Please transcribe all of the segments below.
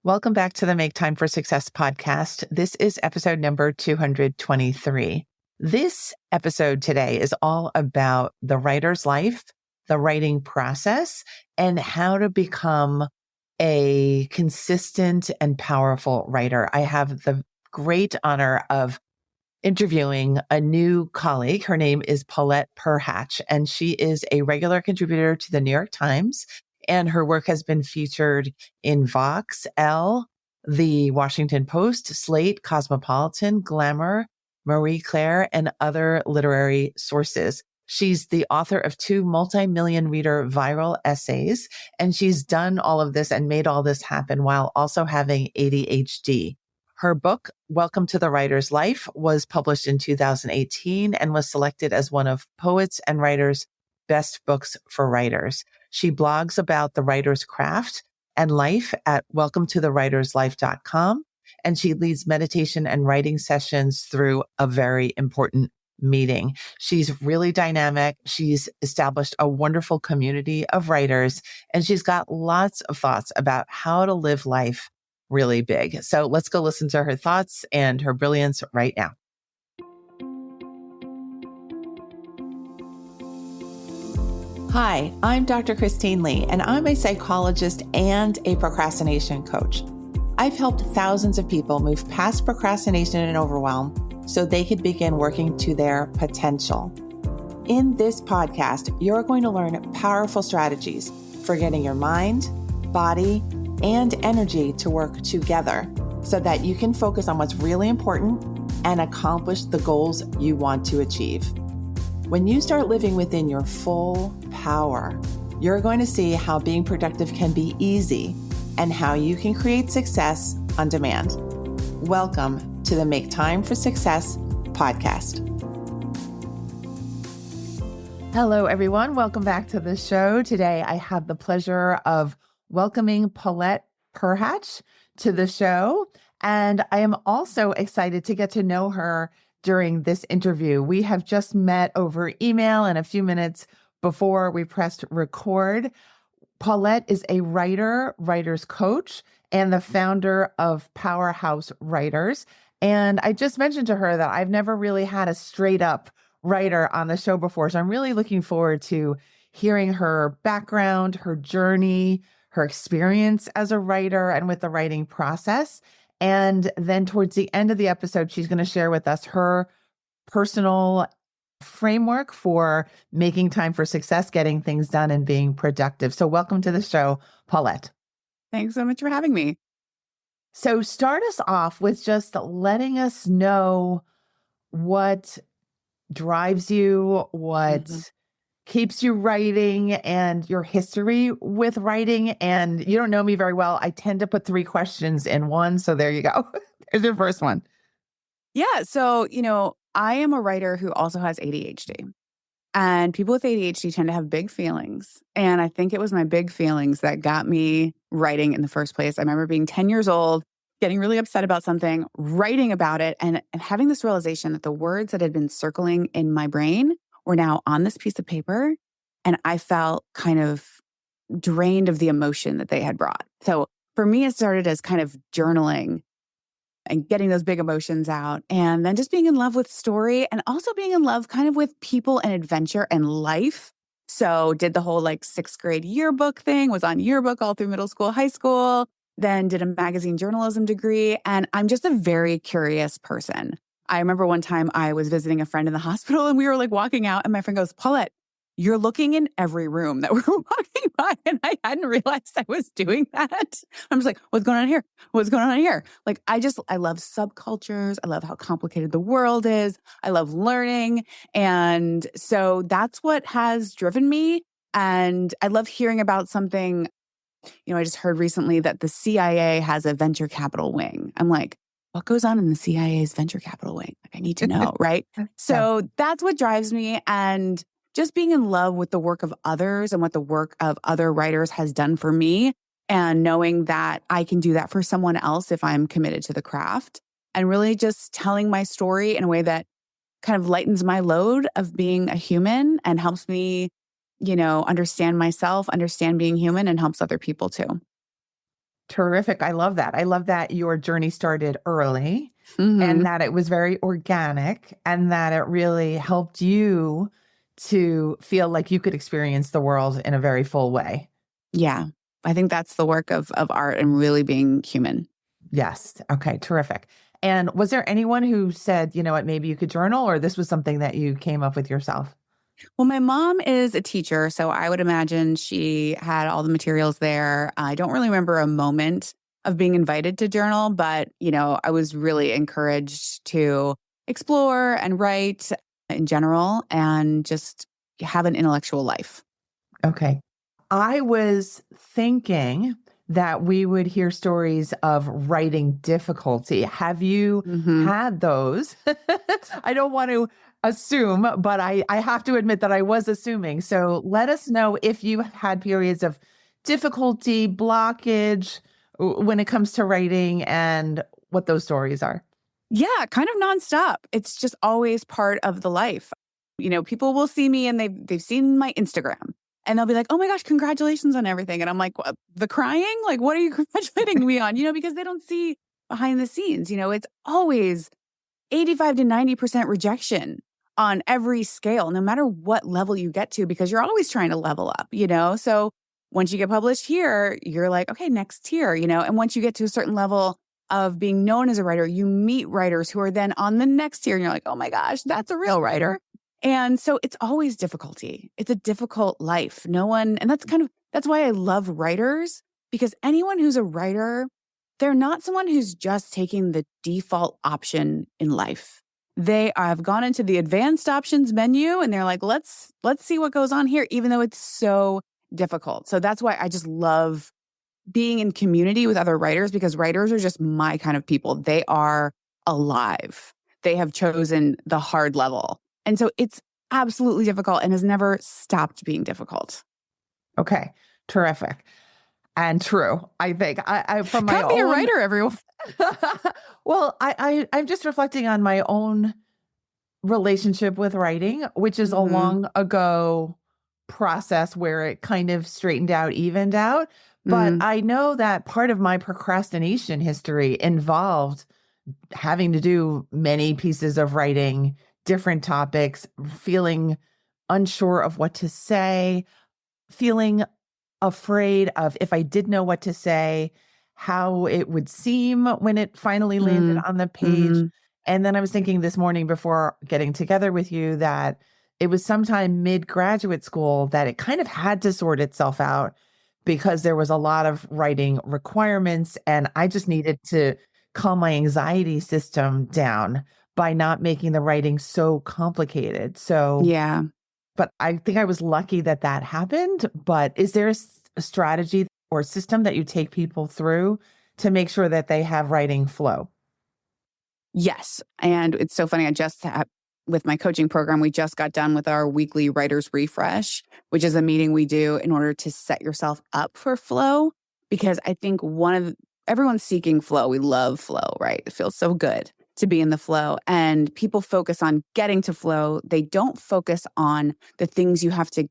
Welcome back to the Make Time for Success podcast. This is episode number 223. This episode today is all about the writer's life, the writing process, and how to become a consistent and powerful writer. I have the great honor of interviewing a new colleague. Her name is Paulette Perhach, and she is a regular contributor to the New York Times. And her work has been featured in inVox, Elle, the Washington Post, Slate, Cosmopolitan, Glamour, Marie Claire, and other literary sources. She's the author of 2 multi-million reader viral essays, and she's done all of this and made all this happen while also having ADHD. Her book, Welcome to the Writer's Life, was published in 2018 and was selected as one of Poets and Writers' best books for writers. She blogs about the writer's craft and life at welcometotherwriterslife.com, and she leads meditation and writing sessions through a very important meeting. She's really dynamic. She's established a wonderful community of writers, and she's got lots of thoughts about how to live life really big. So let's go listen to her thoughts and her brilliance right now. Hi, I'm Dr. Christine Lee, and I'm a psychologist and a procrastination coach. I've helped thousands of people move past procrastination and overwhelm so they could begin working to their potential. In this podcast, you're going to learn powerful strategies for getting your mind, body, and energy to work together so that you can focus on what's really important and accomplish the goals you want to achieve. When you start living within your full power, you're going to see how being productive can be easy and how you can create success on demand. Welcome to the Make Time for Success podcast. Hello, everyone. Welcome back to the show. Today, I have the pleasure of welcoming Paulette Perhach to the show. And I am also excited to get to know her during this interview. We have just met over email and a few minutes before we pressed record. Paulette is a writer's coach, and the founder of Powerhouse Writers. And I just mentioned to her that I've never really had a straight up writer on the show before. So I'm really looking forward to hearing her background, her journey, her experience as a writer and with the writing process. And then towards the end of the episode, she's going to share with us her personal framework for making time for success, getting things done, and being productive. So welcome to the show, Paulette. Thanks so much for having me. So start us off with just letting us know what drives you, what keeps you writing, and your history with writing. And you don't know me very well. I tend to put 3 questions in one. So there you go. There's your first one. Yeah. So, I am a writer who also has ADHD. And people with ADHD tend to have big feelings. And I think it was my big feelings that got me writing in the first place. I remember being 10 years old, getting really upset about something, writing about it, and having this realization that the words that had been circling in my brain were now on this piece of paper. And I felt kind of drained of the emotion that they had brought. So for me, it started as kind of journaling and getting those big emotions out, and then just being in love with story and also being in love kind of with people and adventure and life. So did the whole 6th grade yearbook thing, was on yearbook all through middle school, high school, then did a magazine journalism degree. And I'm just a very curious person. I remember one time I was visiting a friend in the hospital and we were walking out and my friend goes, "Paulette, you're looking in every room that we're walking by." And I hadn't realized I was doing that. I'm just like, what's going on here? What's going on here? I love subcultures. I love how complicated the world is. I love learning. And so that's what has driven me. And I love hearing about something. I just heard recently that the CIA has a venture capital wing. I'm like, what goes on in the CIA's venture capital wing? I need to know, right? So that's what drives me. And just being in love with the work of others and what the work of other writers has done for me, and knowing that I can do that for someone else if I'm committed to the craft, and really just telling my story in a way that kind of lightens my load of being a human and helps me, understand myself, understand being human, and helps other people too. Terrific. I love that. I love that your journey started early and Hmm. that it was very organic and that it really helped you to feel like you could experience the world in a very full way. Yeah. I think that's the work of art and really being human. Yes. Okay. Terrific. And was there anyone who said, you know what, maybe you could journal, or this was something that you came up with yourself? Well, my mom is a teacher, so I would imagine she had all the materials there. I don't really remember a moment of being invited to journal, but I was really encouraged to explore and write in general and just have an intellectual life. Okay. I was thinking that we would hear stories of writing difficulty. Have you Hmm. had those? I don't want to assume, but I have to admit that I was assuming. So let us know if you have had periods of difficulty, blockage when it comes to writing and what those stories are. Yeah, kind of nonstop. It's just always part of the life. People will see me and they've seen my Instagram and they'll be like, "Oh my gosh, congratulations on everything." And I'm like, "What, the crying? Like, what are you congratulating me on?" Because they don't see behind the scenes. It's always 85 to 90% rejection on every scale, no matter what level you get to, because you're always trying to level up. So once you get published here, you're like, okay, next tier. And once you get to a certain level of being known as a writer, you meet writers who are then on the next tier and you're like, oh my gosh, that's a real writer. And so it's always difficulty. It's a difficult life. And that's why I love writers, because anyone who's a writer, they're not someone who's just taking the default option in life. They have gone into the advanced options menu and they're like, let's see what goes on here, even though it's so difficult. So that's why I just love being in community with other writers, because writers are just my kind of people. They are alive. They have chosen the hard level. And so it's absolutely difficult and has never stopped being difficult. Okay. Terrific. And true. I think I from my Come be a own writer, everyone. well, I'm just reflecting on my own relationship with writing, which is a Hmm. long ago process where it kind of straightened out, evened out. But Mm, I know that part of my procrastination history involved having to do many pieces of writing, different topics, feeling unsure of what to say, feeling afraid of if I did know what to say, how it would seem when it finally landed mm, on the page. mm. And then I was thinking this morning before getting together with you that it was sometime mid graduate school that it kind of had to sort itself out because there was a lot of writing requirements. And I just needed to calm my anxiety system down by not making the writing so complicated. So, Yeah. but I think I was lucky that that happened. But is there a strategy or system that you take people through to make sure that they have writing flow? Yes. And it's so funny. With my coaching program, we just got done with our weekly writer's refresh, which is a meeting we do in order to set yourself up for flow. Because I think everyone's seeking flow. We love flow, right? It feels so good to be in the flow. And people focus on getting to flow. They don't focus on the things you have to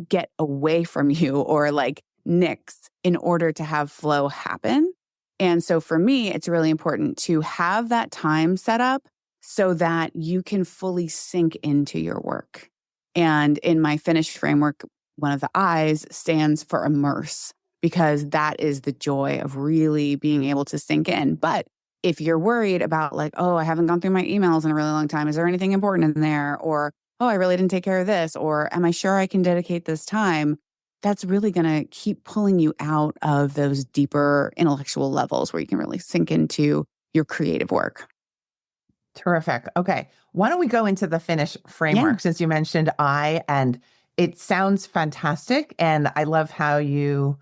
get away from you or like nix in order to have flow happen. And so for me, it's really important to have that time set up so that you can fully sink into your work. And in my finished framework, one of the I's stands for immerse, because that is the joy of really being able to sink in. But if you're worried about like, oh, I haven't gone through my emails in a really long time, is there anything important in there? Or, oh, I really didn't take care of this, or am I sure I can dedicate this time? That's really going to keep pulling you out of those deeper intellectual levels where you can really sink into your creative work. Terrific. Okay. Why don't we go into the Finnish Yeah. framework since you mentioned I, and it sounds fantastic. And I love how you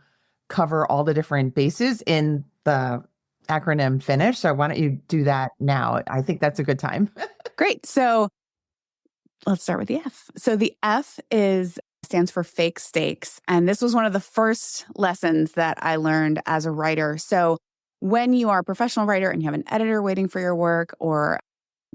cover all the different bases in the acronym Finnish. So why don't you do that now? I think that's a good time. Great. So let's start with the F. So the F stands for fake stakes. And this was one of the first lessons that I learned as a writer. So when you are a professional writer and you have an editor waiting for your work, or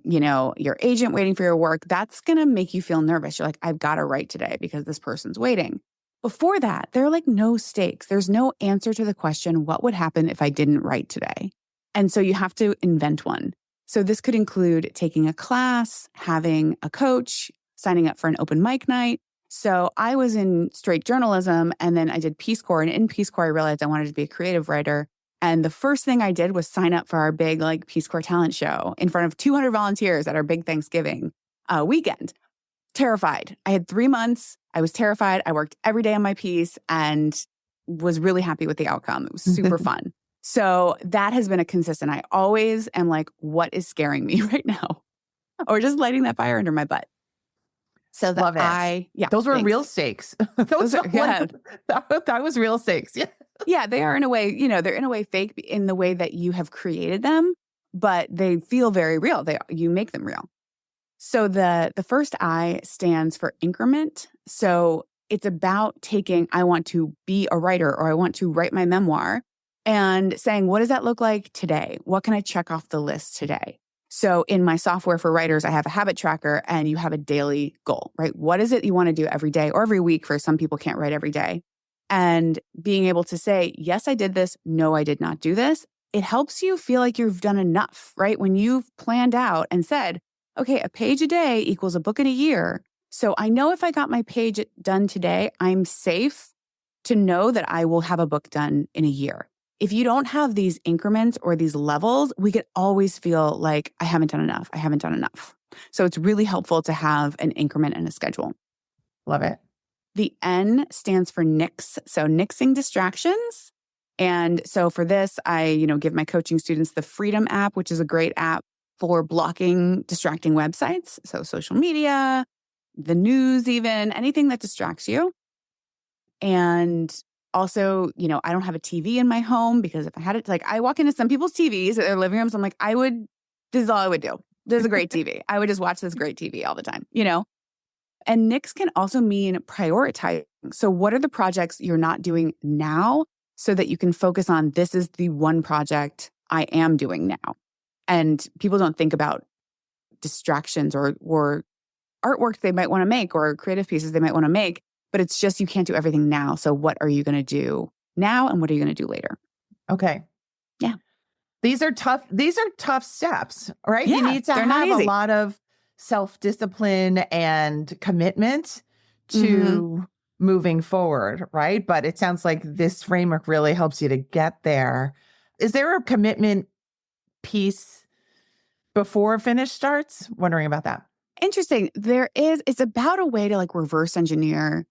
your agent waiting for your work, that's going to make you feel nervous. You're like, I've got to write today because this person's waiting. before that, there are like no stakes. There's no answer to the question, what would happen if I didn't write today? And so you have to invent one. So this could include taking a class, having a coach, signing up for an open mic night. So I was in straight journalism and then I did Peace Corps. And in Peace Corps, I realized I wanted to be a creative writer. And the first thing I did was sign up for our big like Peace Corps talent show in front of 200 volunteers at our big Thanksgiving weekend. Terrified. I had 3 months. I was terrified. I worked every day on my piece and was really happy with the outcome. It was super fun. So that has been a consistent. I always am like, what is scaring me right now? Or just lighting that fire under my butt. So that Love it. Those were real stakes. Those are, that was real stakes. Yeah. Yeah, they are in a way, they're in a way fake in the way that you have created them, but they feel very real. You make them real. So the first I stands for increment. So it's about taking, I want to be a writer or I want to write my memoir and saying, what does that look like today? What can I check off the list today? So in my software for writers, I have a habit tracker and you have a daily goal, right? What is it you want to do every day or every week? For some people can't write every day. And being able to say, yes, I did this. No, I did not do this. It helps you feel like you've done enough, right? When you've planned out and said, okay, a page a day equals a book in a year. So I know if I got my page done today, I'm safe to know that I will have a book done in a year. If you don't have these increments or these levels, we could always feel like I haven't done enough. I haven't done enough. So it's really helpful to have an increment and a schedule. Love it. The N stands for nix. So nixing distractions. And so for this, I, give my coaching students the Freedom app, which is a great app for blocking distracting websites. So social media, the news, even anything that distracts you. And also, I don't have a TV in my home because if I had it, like I walk into some people's TVs at their living rooms, I'm like, this is all I would do. There's a great TV. I would just watch this great TV all the time, And nix can also mean prioritizing. So what are the projects you're not doing now so that you can focus on this is the one project I am doing now? And people don't think about distractions or artwork they might want to make or creative pieces they might want to make, but it's just you can't do everything now. So what are you going to do now and what are you going to do later? Okay. Yeah. These are tough steps, right? Yeah, You need to have a lot of self-discipline and commitment to moving forward, right? But it sounds like this framework really helps you to get there. Is there a commitment piece before finish starts? Wondering about that. Interesting. It's about a way to like reverse engineer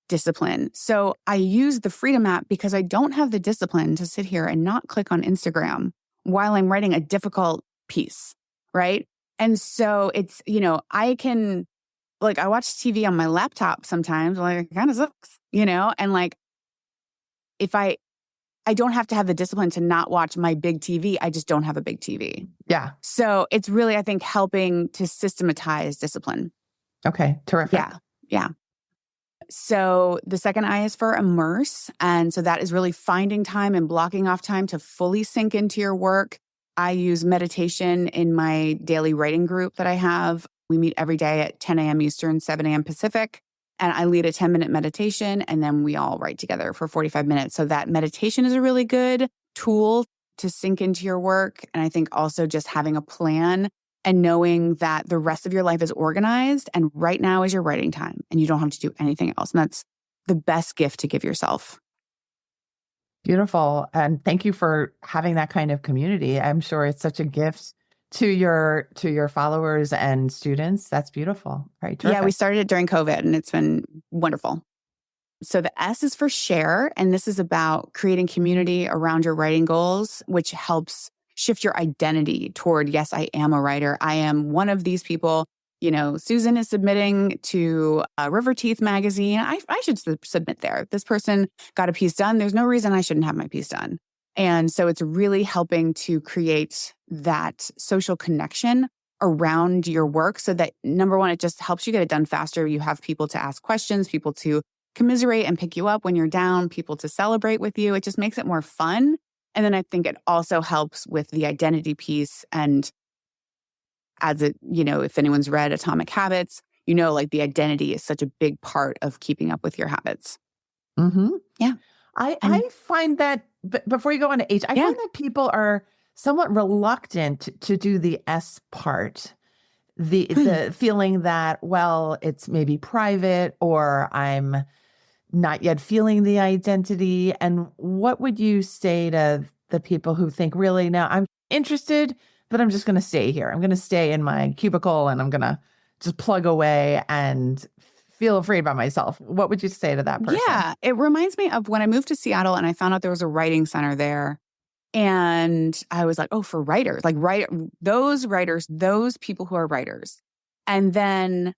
discipline. So I use the Freedom app because I don't have the discipline to sit here and not click on Instagram while I'm writing a difficult piece, right? And so it's, I can, like, I watch TV on my laptop sometimes, like, it kind of sucks, and like, if I don't have to have the discipline to not watch my big TV. I just don't have a big TV. Yeah. So it's really, I think, helping to systematize discipline. Okay. Terrific. Yeah. So the second I is for immerse. And so that is really finding time and blocking off time to fully sink into your work. I use meditation in my daily writing group that I have. We meet every day at 10 a.m. Eastern, 7 a.m. Pacific. And I lead a 10-minute meditation, and then we all write together for 45 minutes. So that meditation is a really good tool to sink into your work. And I think also just having a plan and knowing that the rest of your life is organized and right now is your writing time and you don't have to do anything else. And that's the best gift to give yourself. Beautiful. And thank you for having that kind of community. I'm sure it's such a gift to your followers and students. That's beautiful. Right. Terrific. Yeah, we started it during COVID and it's been wonderful. So the S is for share. And this is about creating community around your writing goals, which helps shift your identity toward, yes, I am a writer. I am one of these people. Susan is submitting to River Teeth magazine. I should submit there. This person got a piece done. There's no reason I shouldn't have my piece done. And so it's really helping to create that social connection around your work so that, number one, it just helps you get it done faster. You have people to ask questions, people to commiserate and pick you up when you're down, people to celebrate with you. It just makes it more fun. And then I think it also helps with the identity piece. And as it, if anyone's read Atomic Habits, like the identity is such a big part of keeping up with your habits. Mm-hmm. Yeah. I find that, before you go on to H, I Yeah. find that people are somewhat reluctant to do the S part. The feeling that, well, it's maybe private, or I'm not yet feeling the identity. And what would you say to the people who think, really, no, I'm interested, but I'm just going to stay here. I'm going to stay in my cubicle and I'm going to just plug away and feel afraid by myself. What would you say to that person? Yeah. It reminds me of when I moved to Seattle and I found out there was a writing center there. And I was like, oh, for writers, like those writers, those people who are writers. And then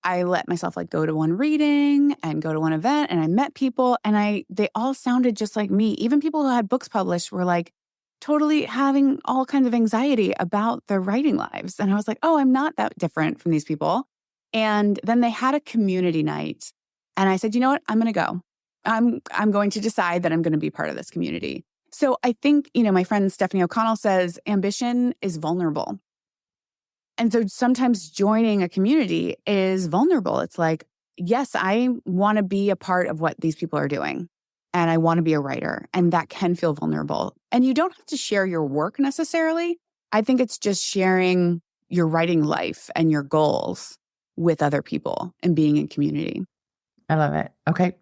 I let myself like go to one reading and go to one event, and I met people, and they all sounded just like me. Even people who had books published were like totally having all kinds of anxiety about their writing lives. And I was like, oh, I'm not that different from these people. And then they had a community night, and I said, you know what? I'm going to go. I'm going to decide that I'm going to be part of this community. So I think, my friend Stephanie O'Connell says ambition is vulnerable. And so sometimes joining a community is vulnerable. It's like, yes, I want to be a part of what these people are doing, and I want to be a writer, and that can feel vulnerable. And you don't have to share your work necessarily. I think it's just sharing your writing life and your goals with other people and being in community. I love it. Okay.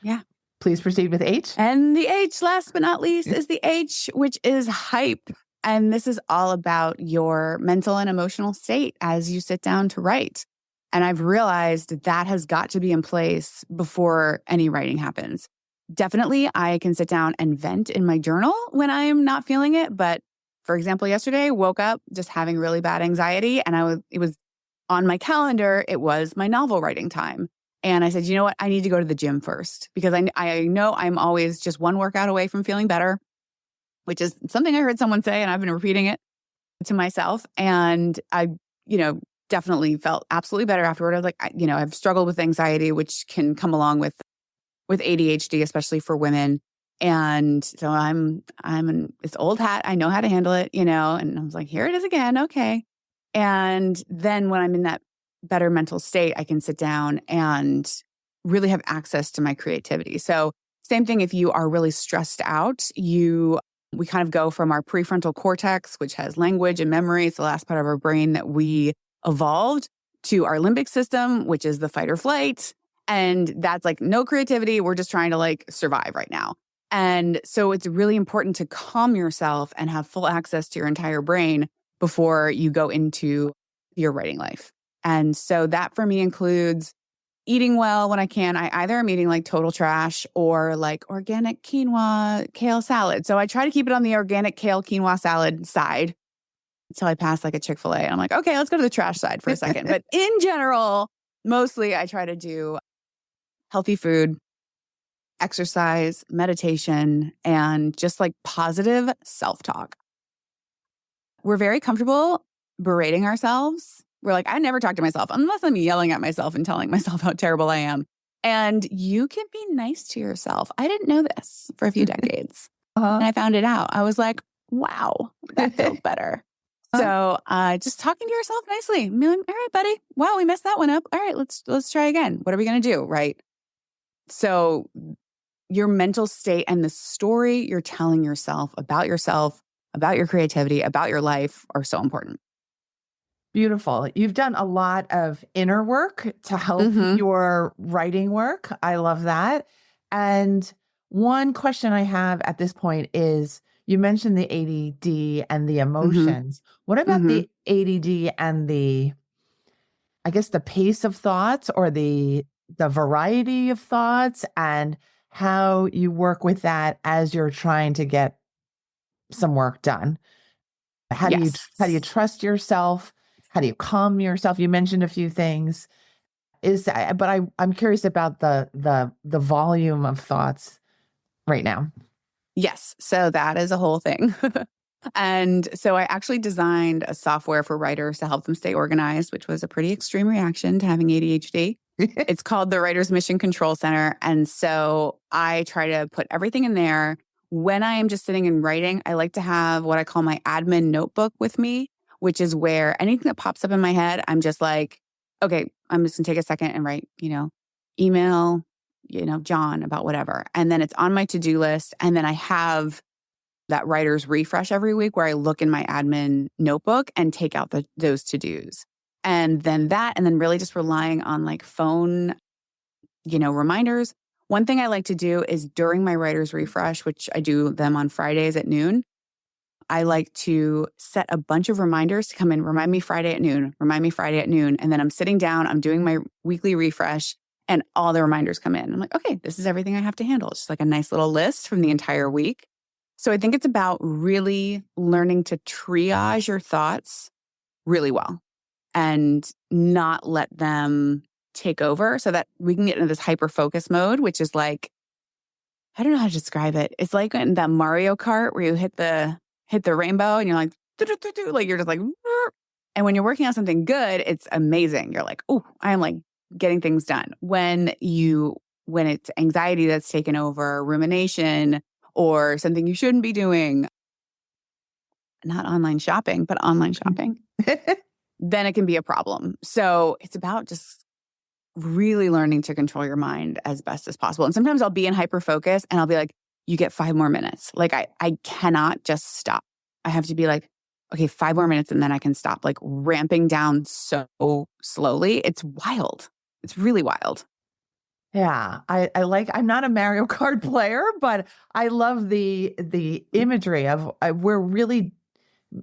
Yeah. Please proceed with H. And the H, last but not least, is the H, which is hype. And this is all about your mental and emotional state as you sit down to write. And I've realized that has got to be in place before any writing happens. Definitely, I can sit down and vent in my journal when I'm not feeling it. But for example, yesterday, woke up just having really bad anxiety, and it was on my calendar. It was my novel writing time. And I said, you know what? I need to go to the gym first, because I know I'm always just one workout away from feeling better, which is something I heard someone say, and I've been repeating it to myself. And I, definitely felt absolutely better afterward. I was like, I've struggled with anxiety, which can come along with ADHD, especially for women. And so I'm it's old hat. I know how to handle it, and I was like, here it is again. Okay. And then when I'm in that better mental state, I can sit down and really have access to my creativity. So same thing, if you are really stressed out, we kind of go from our prefrontal cortex, which has language and memory. It's the last part of our brain that we evolved, to our limbic system, which is the fight or flight. And that's like no creativity. We're just trying to like survive right now. And so it's really important to calm yourself and have full access to your entire brain before you go into your writing life. And so that for me includes eating well when I can. I either am eating like total trash or like organic quinoa, kale salad. So I try to keep it on the organic kale quinoa salad side until I pass like a Chick-fil-A. And I'm like, okay, let's go to the trash side for a second. But in general, mostly I try to do healthy food, exercise, meditation, and just like positive self-talk. We're very comfortable berating ourselves. We're like, I never talk to myself unless I'm yelling at myself and telling myself how terrible I am. And you can be nice to yourself. I didn't know this for a few decades. And I found it out. I was like, wow, that feels better. So just talking to yourself nicely. Being like, all right, buddy. Wow, we messed that one up. All right, let's try again. What are we going to do? Right. So your mental state and the story you're telling yourself, about your creativity, about your life are so important. Beautiful. You've done a lot of inner work to help your writing work. I love that. And one question I have at this point is, you mentioned the ADD and the emotions. What about the ADD and I guess the pace of thoughts, or the variety of thoughts, and how you work with that as you're trying to get some work done? How do you trust yourself? How do you calm yourself? You mentioned a few things. But I'm curious about the volume of thoughts right now. Yes. So that is a whole thing. And so I actually designed a software for writers to help them stay organized, which was a pretty extreme reaction to having ADHD. It's called the Writer's Mission Control Center. And so I try to put everything in there. When I am just sitting and writing, I like to have what I call my admin notebook with me, which is where anything that pops up in my head, I'm just like, okay, I'm just gonna take a second and write, email, John about whatever. And then it's on my to-do list. And then I have that writer's refresh every week where I look in my admin notebook and take out those to-dos. And then really just relying on like phone, reminders. One thing I like to do is during my writer's refresh, which I do them on Fridays at noon, I like to set a bunch of reminders to come in, remind me Friday at noon, remind me Friday at noon. And then I'm sitting down, I'm doing my weekly refresh and all the reminders come in. I'm like, okay, this is everything I have to handle. It's just like a nice little list from the entire week. So I think it's about really learning to triage your thoughts really well and not let them take over so that we can get into this hyper-focus mode, which is like, I don't know how to describe it. It's like in that Mario Kart where you hit the rainbow and you're like, doo-doo-doo-doo, like you're just like, "Burr." And when you're working on something good, it's amazing. You're like, oh, I am like getting things done. When it's anxiety that's taken over, rumination, or something you shouldn't be doing, not online shopping, but online shopping, then it can be a problem. So it's about just really learning to control your mind as best as possible. And sometimes I'll be in hyper focus and I'll be like, you get 5 more minutes. Like I cannot just stop. I have to be like, okay, 5 more minutes and then I can stop, like ramping down so slowly. It's wild. It's really wild. Yeah, I'm not a Mario Kart player, but I love the imagery of we're really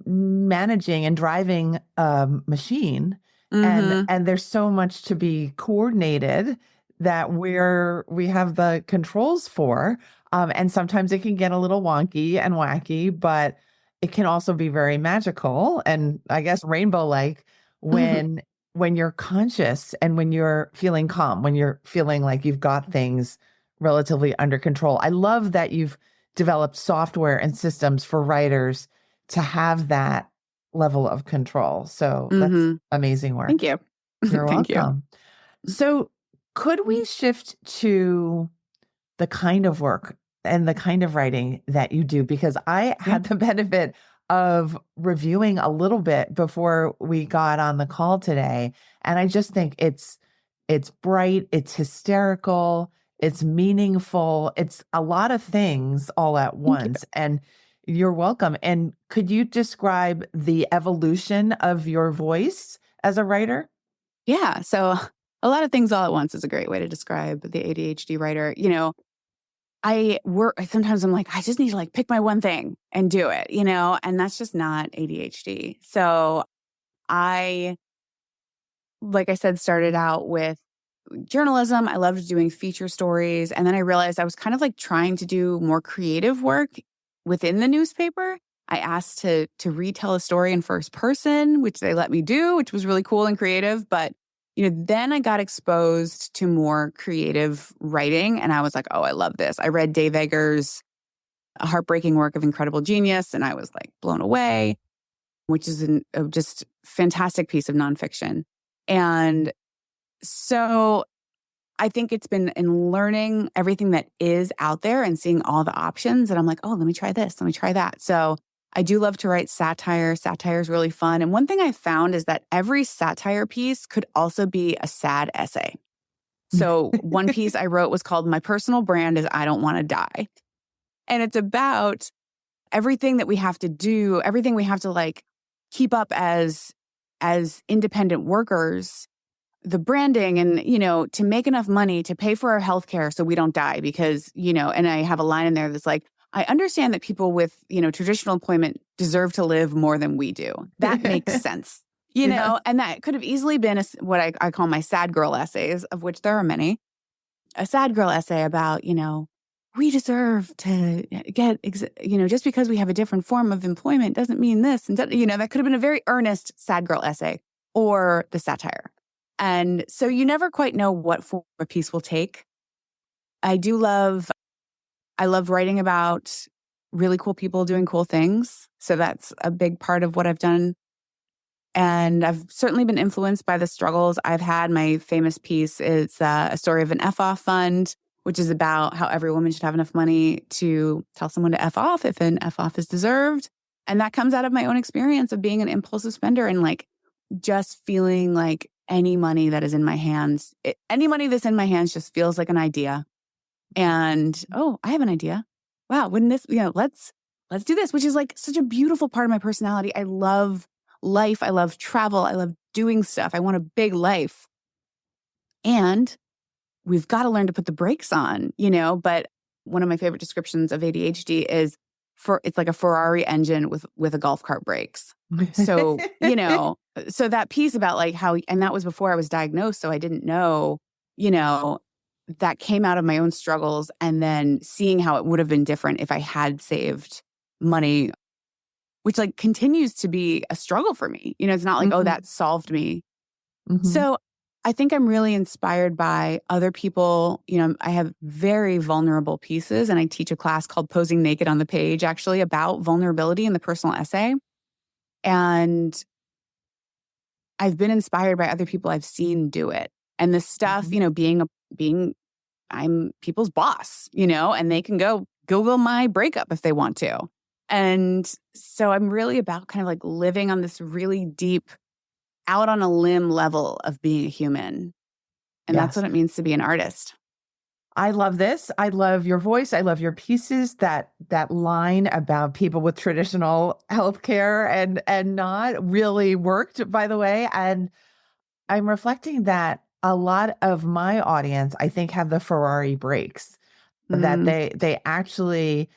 managing and driving a machine, and there's so much to be coordinated that we have the controls for, and sometimes it can get a little wonky and wacky, but it can also be very magical and I guess rainbow-like when you're conscious and when you're feeling calm, when you're feeling like you've got things relatively under control. I love that you've developed software and systems for writers to have that level of control. So that's amazing work. Thank you. You're Thank welcome. So could we shift to the kind of work and the kind of writing that you do? Because I had the benefit of reviewing a little bit before we got on the call today. And I just think it's bright, it's hysterical, it's meaningful, it's a lot of things all at once. And you're welcome. And could you describe the evolution of your voice as a writer? Yeah. So a lot of things all at once is a great way to describe the ADHD writer. Sometimes I'm like, I just need to like pick my one thing and do it, and that's just not ADHD. So like I said, started out with journalism. I loved doing feature stories. And then I realized I was kind of like trying to do more creative work within the newspaper. I asked to retell a story in first person, which they let me do, which was really cool and creative. But then I got exposed to more creative writing and I was like, oh, I love this. I read Dave Eggers' A Heartbreaking Work of Incredible Genius and I was like blown away, which is a just fantastic piece of nonfiction. And so I think it's been in learning everything that is out there and seeing all the options that I'm like, oh, let me try this, let me try that. So I do love to write satire. Satire is really fun. And one thing I found is that every satire piece could also be a sad essay. So one piece I wrote was called My Personal Brand is I Don't Want to Die. And it's about everything that we have to do, everything we have to like keep up as independent workers, the branding and, to make enough money to pay for our healthcare so we don't die because, and I have a line in there that's like, I understand that people with, traditional employment deserve to live more than we do. That makes sense, Yes. and that could have easily been what I call my sad girl essays, of which there are many. A sad girl essay about, we deserve to get, just because we have a different form of employment doesn't mean this. And, that could have been a very earnest sad girl essay or the satire. And so you never quite know what form a piece will take. I love writing about really cool people doing cool things. So that's a big part of what I've done. And I've certainly been influenced by the struggles I've had. My famous piece is a story of an F-off fund, which is about how every woman should have enough money to tell someone to F off if an F off is deserved. And that comes out of my own experience of being an impulsive spender and like just feeling like any money that's in my hands just feels like an idea. And, oh, I have an idea. Wow, wouldn't this, let's do this, which is like such a beautiful part of my personality. I love life. I love travel. I love doing stuff. I want a big life. And we've got to learn to put the brakes on, but one of my favorite descriptions of ADHD is it's like a Ferrari engine with a golf cart brakes. So, so that piece about like how, and that was before I was diagnosed. So I didn't know, that came out of my own struggles, and then seeing how it would have been different if I had saved money, which like continues to be a struggle for me. It's not like, oh, that solved me. So I think I'm really inspired by other people. I have very vulnerable pieces, and I teach a class called Posing Naked on the Page, actually about vulnerability in the personal essay. And I've been inspired by other people I've seen do it. And the stuff, I'm people's boss, and they can go Google my breakup if they want to. And so I'm really about kind of like living on this really deep, out on a limb level of being a human. And that's what it means to be an artist. I love this. I love your voice. I love your pieces. That line about people with traditional healthcare and not really worked, by the way. And I'm reflecting that a lot of my audience, I think, have the Ferrari brakes, that they actually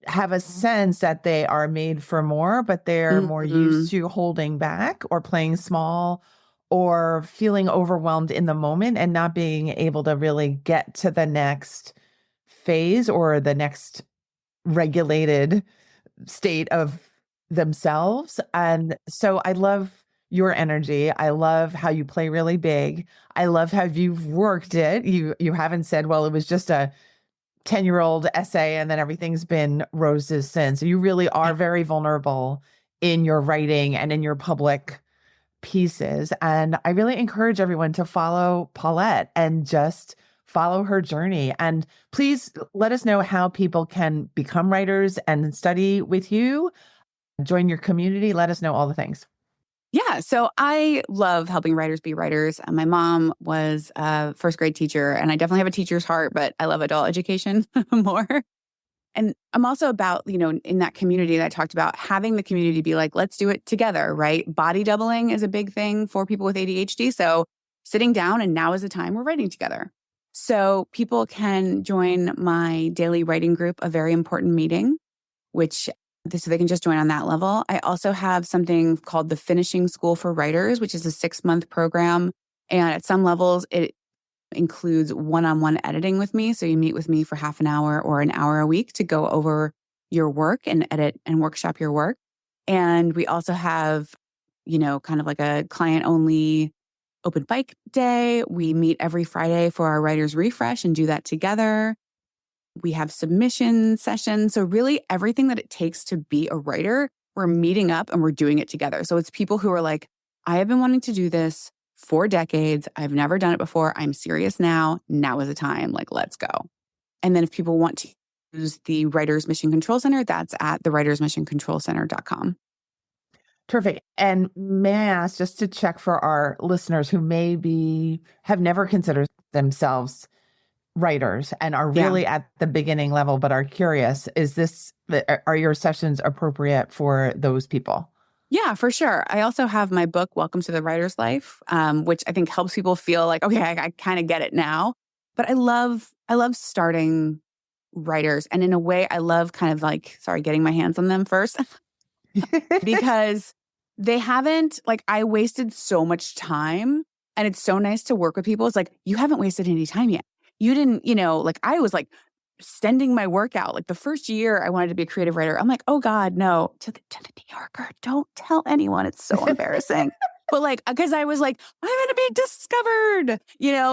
have a sense that they are made for more, but they're more used to holding back or playing small or feeling overwhelmed in the moment and not being able to really get to the next phase or the next regulated state of themselves. And so I love your energy. I love how you play really big. I love how you've worked it. You haven't said, well, it was just a 10-year-old essay and then everything's been roses since. You really are very vulnerable in your writing and in your public pieces. And I really encourage everyone to follow Paulette and just follow her journey. And please let us know how people can become writers and study with you, join your community. Let us know all the things. Yeah. So I love helping writers be writers. My mom was a first grade teacher, and I definitely have a teacher's heart, but I love adult education more. And I'm also about, in that community that I talked about, having the community be like, let's do it together, right? Body doubling is a big thing for people with ADHD. So sitting down, and now is the time we're writing together. So people can join my daily writing group, A Very Important Meeting, so they can just join on that level. I also have something called the Finishing School for Writers, which is a 6-month program. And at some levels, it includes one-on-one editing with me. So you meet with me for half an hour or an hour a week to go over your work and edit and workshop your work. And we also have, kind of like a client-only open mic day. We meet every Friday for our writer's refresh and do that together. We have submission sessions. So really everything that it takes to be a writer, we're meeting up and we're doing it together. So it's people who are like, I have been wanting to do this for decades. I've never done it before. I'm serious now. Now is the time. Like, let's go. And then if people want to use the Writers Mission Control Center, that's at thewritersmissioncontrolcenter.com. Terrific. And may I ask, just to check for our listeners who have never considered themselves writers and are really at the beginning level, but are curious, are your sessions appropriate for those people? Yeah, for sure. I also have my book, Welcome to the Writer's Life, which I think helps people feel like, okay, I kind of get it now. But I love starting writers. And in a way, I love kind of like, getting my hands on them first because they haven't, I wasted so much time, and it's so nice to work with people. It's like, you haven't wasted any time yet. You didn't, I was like sending my work out. Like the first year I wanted to be a creative writer. I'm like, oh God, no, to the New Yorker. Don't tell anyone. It's so embarrassing. But because I was like, I'm going to be discovered.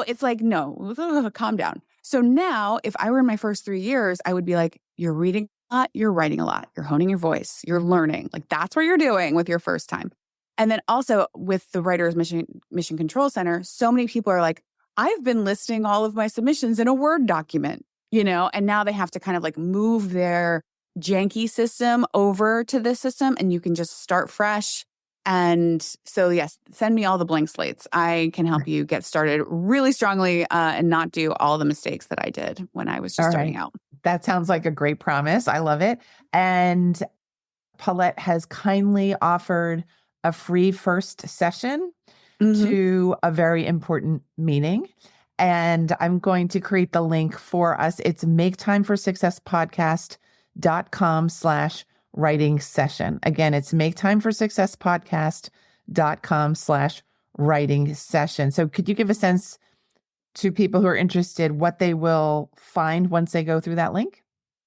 It's like, no, calm down. So now if I were in my first 3 years, I would be like, you're reading a lot, you're writing a lot, you're honing your voice, you're learning. That's what you're doing with your first time. And then also with the Writers Mission Control Center, so many people are like, I've been listing all of my submissions in a Word document, and now they have to kind of move their janky system over to this system, and you can just start fresh And so, yes, send me all the blank slates. I can help you get started really strongly and not do all the mistakes that I did when I was just starting out. That sounds like a great promise. I love it. And Paulette has kindly offered a free first session to a very important meeting. And I'm going to create the link for us. It's maketimeforsuccesspodcast.com/writing session. Again, it's maketimeforsuccesspodcast.com/writing session. So could you give a sense to people who are interested what they will find once they go through that link?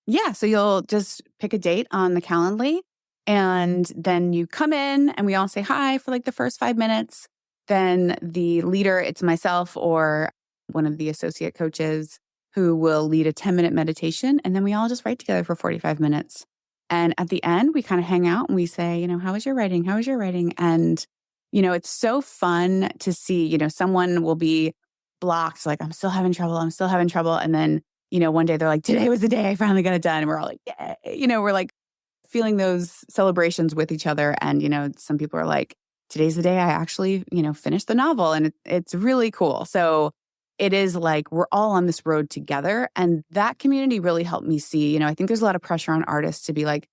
Yeah. So you'll just pick a date on the Calendly, and then you come in and we all say hi for like the first 5 minutes. Then the leader, it's myself or one of the associate coaches, who will lead a 10-minute meditation. And then we all just write together for 45 minutes. And at the end, we kind of hang out and we say, how was your writing? How was your writing? And, it's so fun to see, someone will be blocked, like, I'm still having trouble. And then, one day they're like, today was the day I finally got it done. And we're all like, yay. We're like feeling those celebrations with each other. And, some people are like, today's the day I actually, finished the novel. And it's really cool. So it is like we're all on this road together. And that community really helped me see, I think there's a lot of pressure on artists to be like,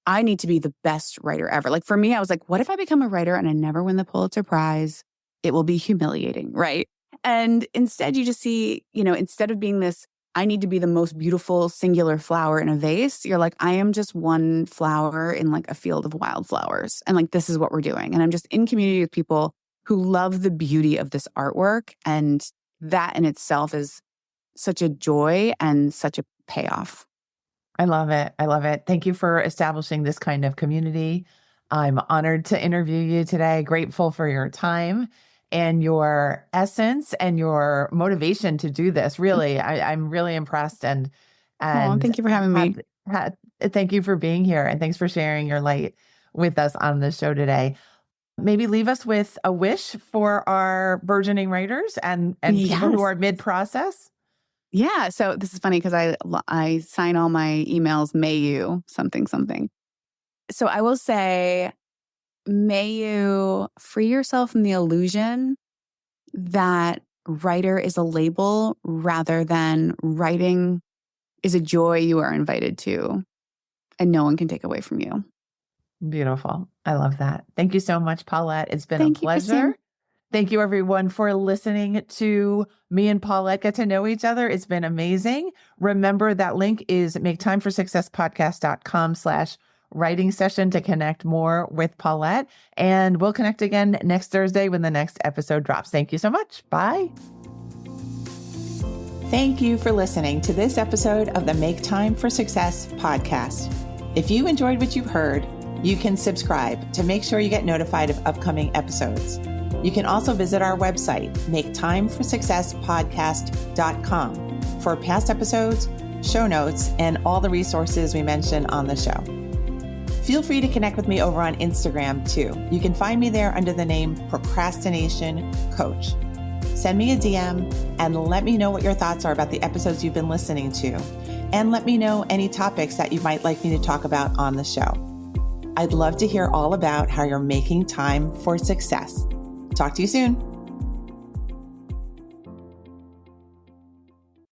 I need to be the best writer ever. Like for me, I was like, what if I become a writer and I never win the Pulitzer Prize? It will be humiliating, right? And instead you just see, instead of being this, I need to be the most beautiful singular flower in a vase, you're like, I am just one flower in like a field of wildflowers. And like, this is what we're doing. And I'm just in community with people who love the beauty of this artwork. And that in itself is such a joy and such a payoff. I love it. I love it. Thank you for establishing this kind of community. I'm honored to interview you today. Grateful for your time and your essence and your motivation to do this. Really, I'm really impressed. And thank you for having me. Thank you for being here. And thanks for sharing your light with us on the show today. Maybe leave us with a wish for our burgeoning writers and people who are mid-process. Yeah. So this is funny because I sign all my emails, may you, something. So I will say, may you free yourself from the illusion that writer is a label rather than writing is a joy you are invited to and no one can take away from you. Beautiful. I love that. Thank you so much, Paulette. It's been a pleasure. Christine. Thank you, everyone, for listening to me and Paulette get to know each other. It's been amazing. Remember that link is maketimeforsuccesspodcast.com/writing session to connect more with Paulette. And we'll connect again next Thursday when the next episode drops. Thank you so much. Bye. Thank you for listening to this episode of the Make Time for Success podcast. If you enjoyed what you've heard, you can subscribe to make sure you get notified of upcoming episodes. You can also visit our website, maketimeforsuccesspodcast.com, for past episodes, show notes, and all the resources we mention on the show. Feel free to connect with me over on Instagram too. You can find me there under the name Procrastination Coach. Send me a DM and let me know what your thoughts are about the episodes you've been listening to. And let me know any topics that you might like me to talk about on the show. I'd love to hear all about how you're making time for success. Talk to you soon.